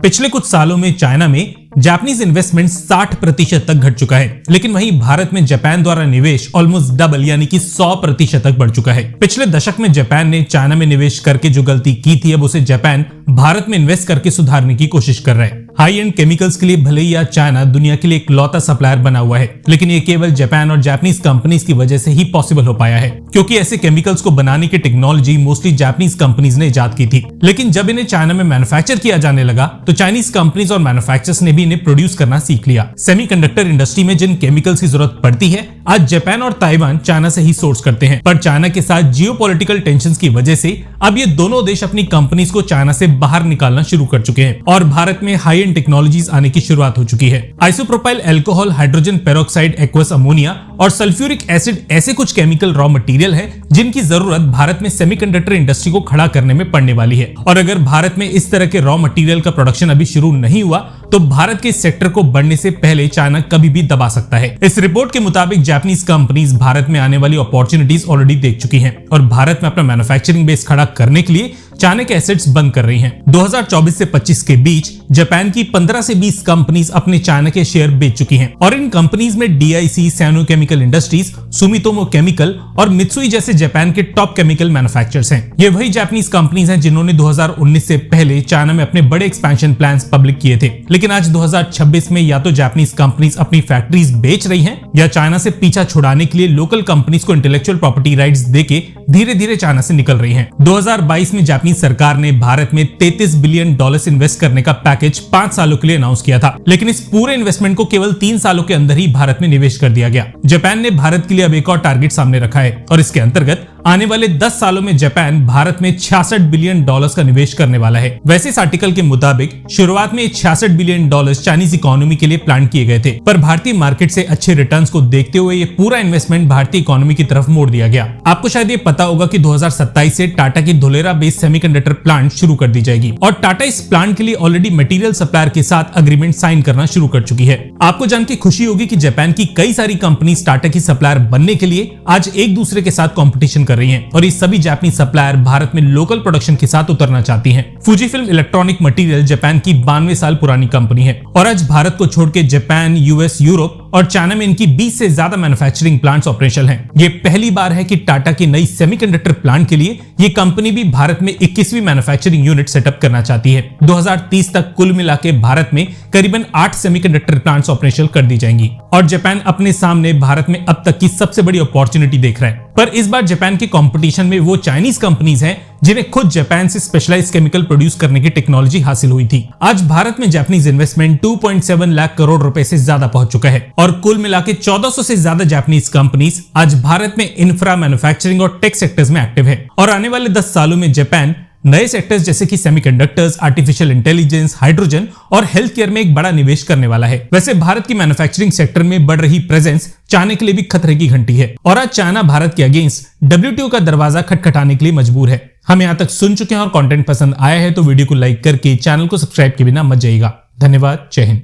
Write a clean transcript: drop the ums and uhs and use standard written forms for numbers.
पिछले कुछ सालों में चाइना में जापानीज इन्वेस्टमेंट 60% तक घट चुका है, लेकिन वहीं भारत में जापान द्वारा निवेश ऑलमोस्ट डबल यानी कि 100% तक बढ़ चुका है। पिछले दशक में जापान ने चाइना में निवेश करके जो गलती की थी, अब उसे जापान भारत में इन्वेस्ट करके सुधारने की कोशिश कर रहा है। हाई एंड केमिकल्स के लिए भले ही आज चाइना दुनिया के लिए इकलौता सप्लायर बना हुआ है, लेकिन ये केवल जापान और जापानीज कंपनीज की वजह से ही पॉसिबल हो पाया है, क्योंकि ऐसे केमिकल्स को बनाने की टेक्नोलॉजी मोस्टली जापानीज कंपनीज ने इजाद की थी। लेकिन जब इन्हें चाइना में मैन्युफैक्चर किया जाने लगा तो चाइनीज कंपनीज और मैन्युफैक्चरर्स ने भी इन्हें प्रोड्यूस करना सीख लिया। सेमीकंडक्टर इंडस्ट्री में जिन केमिकल्स की जरूरत पड़ती है, आज जापान और ताइवान चाइना से ही सोर्स करते हैं। पर चाइना के साथ जियोपॉलिटिकल टेंशंस की वजह से अब ये दोनों देश अपनी कंपनीज को चाइना से बाहर निकालना शुरू कर चुके हैं और भारत में हाई एंड टेक्नोलॉजीज आने की शुरुआत हो चुकी है। Isopropyl alcohol, hydrogen peroxide, aqueous ammonia और सल्फ्यूरिक एसिड ऐसे कुछ केमिकल रॉ मटेरियल है जिनकी जरूरत भारत में सेमीकंडक्टर इंडस्ट्री को खड़ा करने में पड़ने वाली है। और अगर भारत में इस तरह के रॉ मटेरियल का प्रोडक्शन अभी शुरू नहीं हुआ तो भारत के इस सेक्टर को बढ़ने से पहले चाइना कभी भी दबा सकता है। इस रिपोर्ट के मुताबिक जापानीज कंपनीज भारत में आने वाली अपॉर्चुनिटीज ऑलरेडी देख चुकी हैं और भारत में अपना मैन्युफैक्चरिंग बेस खड़ा करने के लिए चाइना के एसेट्स बंद कर रही हैं। 2024 से 25 के बीच जापान की 15 से 20 कंपनीज अपने चाइना के शेयर बेच चुकी हैं और इन कंपनीज में DIC, Sanyo chemical industries, Sumitomo chemical और मित्सुई जैसे जापान के टॉप केमिकल मैन्युफैक्चरर्स हैं। ये वही जापानीज कंपनीज हैं जिन्होंने 2019 से पहले चाइना में अपने बड़े एक्सपेंशन प्लान्स पब्लिक किए थे। लेकिन आज 2026 में या तो जापानीज कंपनीज अपनी फैक्ट्रीज बेच रही हैं या चाइना से पीछा छुड़ाने के लिए लोकल कंपनीज को इंटेलेक्चुअल प्रॉपर्टी राइट्स देके धीरे धीरे चाइना से निकल रही हैं। 2022 में जापानीज सरकार ने भारत में $33 बिलियन इन्वेस्ट करने का पैकेज 5 सालों के लिए अनाउंस किया था, लेकिन इस पूरे इन्वेस्टमेंट को केवल 3 सालों के अंदर ही भारत में निवेश कर दिया गया। जापान ने भारत के लिए अब एक और टारगेट सामने रखा है और इसके अंतर्गत आने वाले 10 सालों में जापान भारत में $66 बिलियन का निवेश करने वाला है। वैसे इस आर्टिकल के मुताबिक शुरुआत में $66 बिलियन चाइनीज इकोनॉमी के लिए प्लान किए गए थे, पर भारतीय मार्केट से अच्छे रिटर्न्स को देखते हुए ये पूरा इन्वेस्टमेंट भारतीय इकोनॉमी की तरफ मोड़ दिया गया। आपको शायद ये पता होगा कि 2027 से टाटा की धोलेरा बेस्ड सेमीकंडक्टर प्लांट शुरू कर दी जाएगी और टाटा इस प्लांट के लिए ऑलरेडी मटेरियल सप्लायर के साथ अग्रीमेंट साइन करना शुरू कर चुकी है। आपको जान के खुशी होगी कि जापान की कई सारी कंपनीज टाटा की सप्लायर बनने के लिए आज एक दूसरे के साथ कंपटीशन कर रही हैं और ये सभी जापानी सप्लायर भारत में लोकल प्रोडक्शन के साथ उतरना चाहती हैं। फुजीफिल्म इलेक्ट्रॉनिक मटेरियल जापान की 92 साल पुरानी कंपनी है और आज भारत को छोड़ के जापान, यूएस, यूरोप और चाइना में इनकी 20 से ज्यादा मैन्युफैक्चरिंग प्लांट्स ऑपरेशनल हैं। ये पहली बार है कि टाटा की नई सेमीकंडक्टर प्लांट के लिए ये कंपनी भी भारत में 21वीं मैन्युफैक्चरिंग यूनिट सेटअप करना चाहती है। 2030 तक कुल मिला के भारत में करीबन 8 सेमीकंडक्टर प्लांट्स ऑपरेशनल कर दी जाएंगी और जापान अपने सामने भारत में अब तक की सबसे बड़ी अपॉर्चुनिटी देख रहा है। पर इस बार जापान के कंपटीशन में वो चाइनीज कंपनीज हैं जिन्हें खुद जापान से स्पेशलाइज केमिकल प्रोड्यूस करने की टेक्नोलॉजी हासिल हुई थी। आज भारत में जापानीज इन्वेस्टमेंट 2.7 लाख करोड़ रुपए से ज्यादा पहुंच चुका है और कुल मिला के 1400 से ज्यादा जापानीज कंपनीज आज भारत में इंफ्रा, मैन्युफैक्चरिंग और टेक सेक्टर्स में एक्टिव है और आने वाले 10 सालों में जापान नए सेक्टर्स जैसे कि सेमीकंडक्टर्स, आर्टिफिशियल इंटेलिजेंस, हाइड्रोजन और हेल्थ केयर में एक बड़ा निवेश करने वाला है। वैसे भारत की मैन्युफैक्चरिंग सेक्टर में बढ़ रही प्रेजेंस चाइना के लिए भी खतरे की घंटी है और आज चाइना भारत के अगेंस्ट WTO का दरवाजा खटखटाने के लिए मजबूर है। हम यहाँ तक सुन चुके हैं और कंटेंट पसंद आया है तो वीडियो को लाइक करके चैनल को सब्सक्राइब के बिना मत जाइएगा। धन्यवाद। जय हिंद।